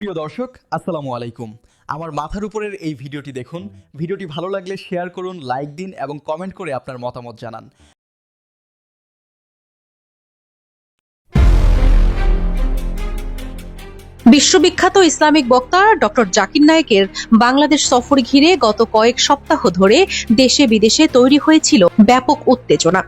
প্রিয় দর্শক, আসসালামু আলাইকুম। আমার মাথার উপরের এই ভিডিওটি দেখুন। ভিডিওটি ভালো লাগলে শেয়ার করুন, লাইক দিন এবং কমেন্ট করে আপনার মতামত জানান। বিশ্ববিখ্যাত ইসলামিক বক্তা ডক্টর জাকির নায়েকের বাংলাদেশ সফর ঘিরে গত কয়েক সপ্তাহ ধরে দেশে বিদেশে তৈরি হয়েছিল ব্যাপক উত্তেজনা।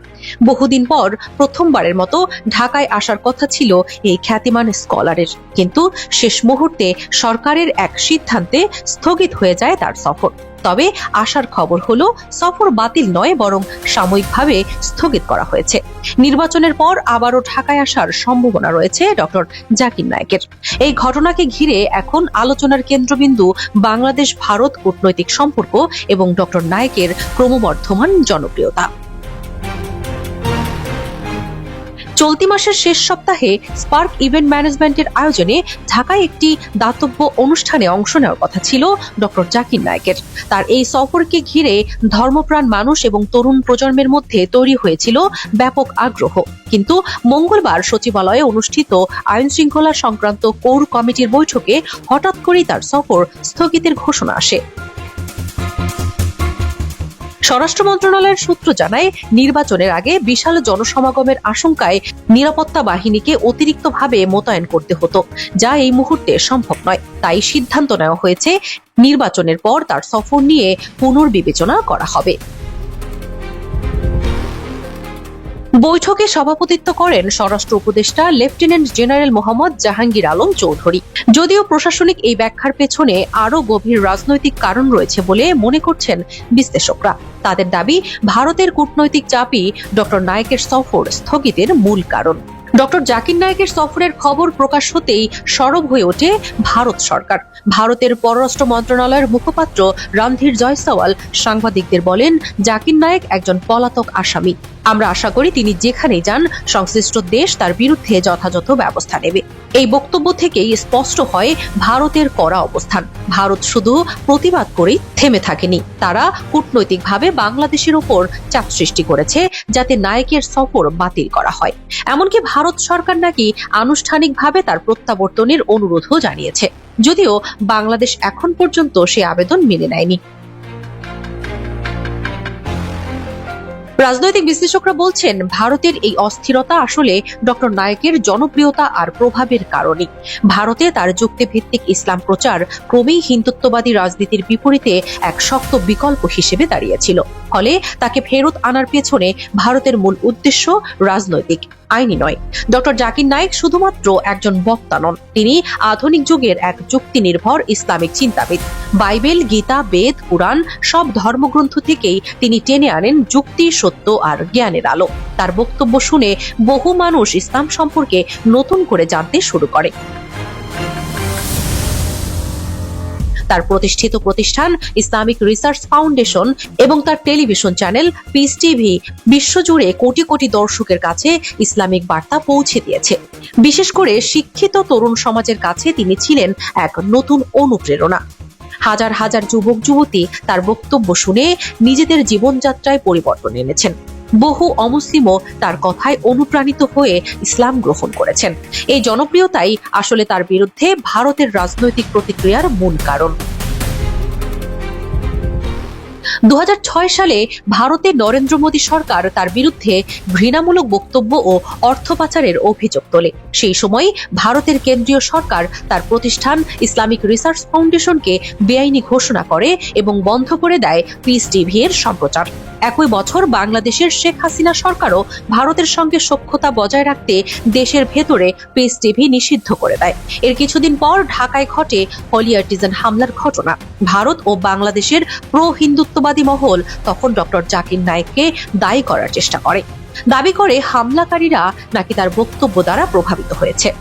বহুদিন পর প্রথমবারের মতো ঢাকায় আসার কথা ছিল এই খ্যাতিমান স্কলারের, কিন্তু শেষ মুহূর্তে সরকারের এক সিদ্ধান্তে স্থগিত হয়ে যায় তার সফর। তবে আসার খবর হলো সফর বাতিল নয়, বরং সাময়িকভাবে স্থগিত করা হয়েছে। নির্বাচনের পর আবারও ঢাকায় আসার সম্ভাবনা রয়েছে ডক্টর জাকির নায়েকের। এই ঘটনাকে ঘিরে এখন আলোচনার কেন্দ্রবিন্দু বাংলাদেশ ভারত কূটনৈতিক সম্পর্ক এবং ডক্টর নায়েকের ক্রমবর্ধমান জনপ্রিয়তা। চলতি মাসের শেষ সপ্তাহে স্পার্ক ইভেন্ট ম্যানেজমেন্টের আয়োজনে ঢাকায় একটি দাতব্য অনুষ্ঠানে অংশ নেওয়ার কথা ছিল ডক্টর জাকির নায়েকের। তার এই সফরকে ঘিরে ধর্মপ্রাণ মানুষ এবং তরুণ প্রজন্মের মধ্যে তৈরি হয়েছিল ব্যাপক আগ্রহ, কিন্তু মঙ্গলবার সচিবালয়ে অনুষ্ঠিত আইন শৃঙ্খলা সংক্রান্ত কোর কমিটির বৈঠকে হঠাৎ করেই তার সফর স্থগিতের ঘোষণা আসে। স্বরাষ্ট্র মন্ত্রণালয়ের সূত্র জানায়, নির্বাচনের আগে বিশাল জনসমাগমের আশঙ্কায় নিরাপত্তা বাহিনীকে অতিরিক্তভাবে মোতায়েন করতে হতো, যা এই মুহূর্তে সম্ভব নয়। তাই সিদ্ধান্ত নেওয়া হয়েছে নির্বাচনের পর তার সফর নিয়ে পুনর্বিবেচনা করা হবে। বৈঠকে সভাপতিত্ব করেন স্বরাষ্ট্র উপদেষ্টা লেফটেন্যান্ট জেনারেল মোহাম্মদ জাহাঙ্গীর আলম চৌধুরী। যদিও প্রশাসনিক এই ব্যাখ্যার পেছনে আরও গভীর রাজনৈতিক কারণ রয়েছে বলে মনে করছেন বিশ্লেষকরা। তাদের দাবি, ভারতের কূটনৈতিক চাপই ডক্টর নায়েকের সফর স্থগিতের মূল কারণ। ডক্টর জাকির নায়েকের সফরের খবর প্রকাশ হতেই সরব হয়ে ওঠে ভারত সরকার। ভারতের পররাষ্ট্র মন্ত্রণালয়ের মুখপাত্র রণধীর জয়সওয়াল সাংবাদিকদের বলেন, জাকির নায়েক একজন পলাতক আসামি। আমরা আশা করি তিনি যেখানেই যান সংশ্লিষ্ট দেশ তার বিরুদ্ধে যথাযথ ব্যবস্থা নেবে। এই বক্তব্য থেকেই স্পষ্ট হয় ভারতের কড়া অবস্থান। ভারত শুধু প্রতিবাদ করেই থেমে থাকেনি, তারা কূটনৈতিকভাবে বাংলাদেশের উপর চাপ সৃষ্টি করেছে যাতে নায়েকের সফর বাতিল করা হয়। এমনকি ভারত সরকার নাকি আনুষ্ঠানিকভাবে তার প্রত্যাবর্তনের অনুরোধও জানিয়েছে, যদিও বাংলাদেশ এখন পর্যন্ত সে আবেদন মেনে নেয়নি। রাজনৈতিক বিশ্লেষকরা বলছেন, ভারতের এই অস্থিরতা আসলে ডক্টর নায়েকের জনপ্রিয়তা আর প্রভাবের কারণে। ভারতে তার যুক্তিভিত্তিক ইসলাম প্রচার ক্রমেই হিন্দুত্ববাদী রাজনীতির বিপরীতে এক শক্ত বিকল্প হিসেবে দাঁড়িয়েছিল। ফলে তাকে ফেরত আনার পেছনে ভারতের মূল উদ্দেশ্য রাজনৈতিক, আইনি নয়। ডক্টর জাকির নায়েক শুধুমাত্র একজন বক্তা নন, তিনি আধুনিক যুগের এক যুক্তি নির্ভর ইসলামিক চিন্তাবিদ। বাইবেল, গীতা, বেদ, কুরআন সব ধর্মগ্রন্থ থেকেই তিনি টেনে আনেন যুক্তি, সত্য আর জ্ঞানের আলো। তার বক্তব্য শুনে বহু মানুষ ইসলাম সম্পর্কে নতুন করে জানতে শুরু করে। তার প্রতিষ্ঠিত প্রতিষ্ঠান ইসলামিক রিসার্চ ফাউন্ডেশন এবং তার টেলিভিশন চ্যানেল পিস টিভি বিশ্বজুড়ে কোটি কোটি দর্শকের কাছে ইসলামিক বার্তা পৌঁছে দিয়েছে। বিশেষ করে শিক্ষিত তরুণ সমাজের কাছে তিনি ছিলেন এক নতুন অনুপ্রেরণা। হাজার হাজার যুবক যুবতী তার বক্তব্য শুনে নিজেদের জীবনযাত্রায় পরিবর্তন এনেছেন। বহু অমুসলিমও তার কথায় অনুপ্রাণিত হয়ে ইসলাম গ্রহণ করেছেন। এই জনপ্রিয়তাই আসলে তার বিরুদ্ধে ভারতের রাজনৈতিক প্রতিক্রিয়ার মূল কারণ। 2006 সালে ভারতে নরেন্দ্র মোদী সরকার তার বিরুদ্ধে ঘৃণামূলক বক্তব্য ও অর্থ পাচারের অভিযোগ তোলে। সেই সময় ভারতের কেন্দ্রীয় সরকার তার প্রতিষ্ঠান ইসলামিক রিসার্চ ফাউন্ডেশনকে বেআইনি ঘোষণা করে এবং বন্ধ করে দেয় পিস টিভি এর সম্প্রচার। একই বছর বাংলাদেশের শেখ হাসিনা সরকারও ভারতের সঙ্গে সখ্যতা বজায় রাখতে দেশের ভেতরে পিস টিভি নিষিদ্ধ করে দেয়। এর কিছুদিন পর ঢাকায় ঘটে হলি আর্টিজান হামলার ঘটনা। ভারত ও বাংলাদেশের প্রো হিন্দুত্ববাদী মহল তখন ডক্টর জাকির নায়েককে দায়ী করার চেষ্টা করে, দাবি করে হামলাকারীরা নাকি তার বক্তব্য দ্বারা প্রভাবিত হয়েছে।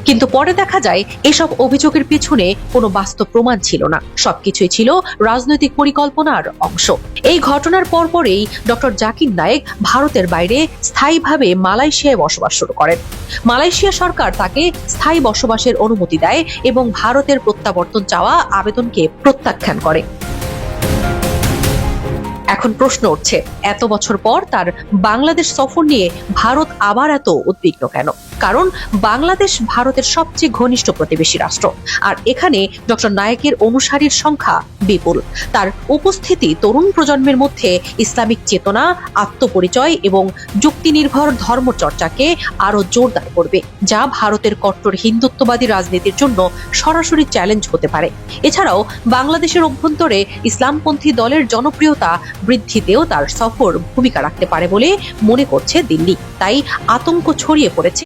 কিন্তু পরে দেখা যায় এসব অভিযোগের পিছনে কোনো বাস্তব প্রমাণ ছিল না, সবকিছুই ছিল রাজনৈতিক পরিকল্পনার অংশ। এই ঘটনার পরপরই ডক্টর জাকির নায়েক ভারতের বাইরে স্থায়ীভাবে মালয়েশিয়ায় বসবাস শুরু করেন। মালয়েশিয়া সরকার তাকে স্থায়ী বসবাসের অনুমতি দেয় এবং ভারতের প্রত্যাবর্তন চাওয়া আবেদনকে প্রত্যাখ্যান করে। এখন প্রশ্ন উঠছে, এত বছর পর তার বাংলাদেশ সফর নিয়ে ভারত আবার এত উদ্বিগ্ন কেন? কারণ বাংলাদেশ ভারতের সবচেয়ে ঘনিষ্ঠ প্রতিবেশী রাষ্ট্র, আর এখানে ডক্টর নায়েকের অনুসারীর সংখ্যা বিপুল। তার উপস্থিতি তরুণ প্রজন্মের মধ্যে ইসলামিক চেতনা, আত্মপরিচয় এবং যুক্তিনির্ভর ধর্মচর্চাকে আরো জোরদার করবে, যা ভারতের কট্টর হিন্দুত্ববাদী রাজনীতির জন্য সরাসরি চ্যালেঞ্জ হতে পারে। এছাড়াও বাংলাদেশের অভ্যন্তরে ইসলামপন্থী দলের জনপ্রিয়তা বৃদ্ধিতেও তার সফর ভূমিকা রাখতে পারে বলে মনে করছে দিল্লি। তাই আতঙ্ক ছড়িয়ে পড়েছে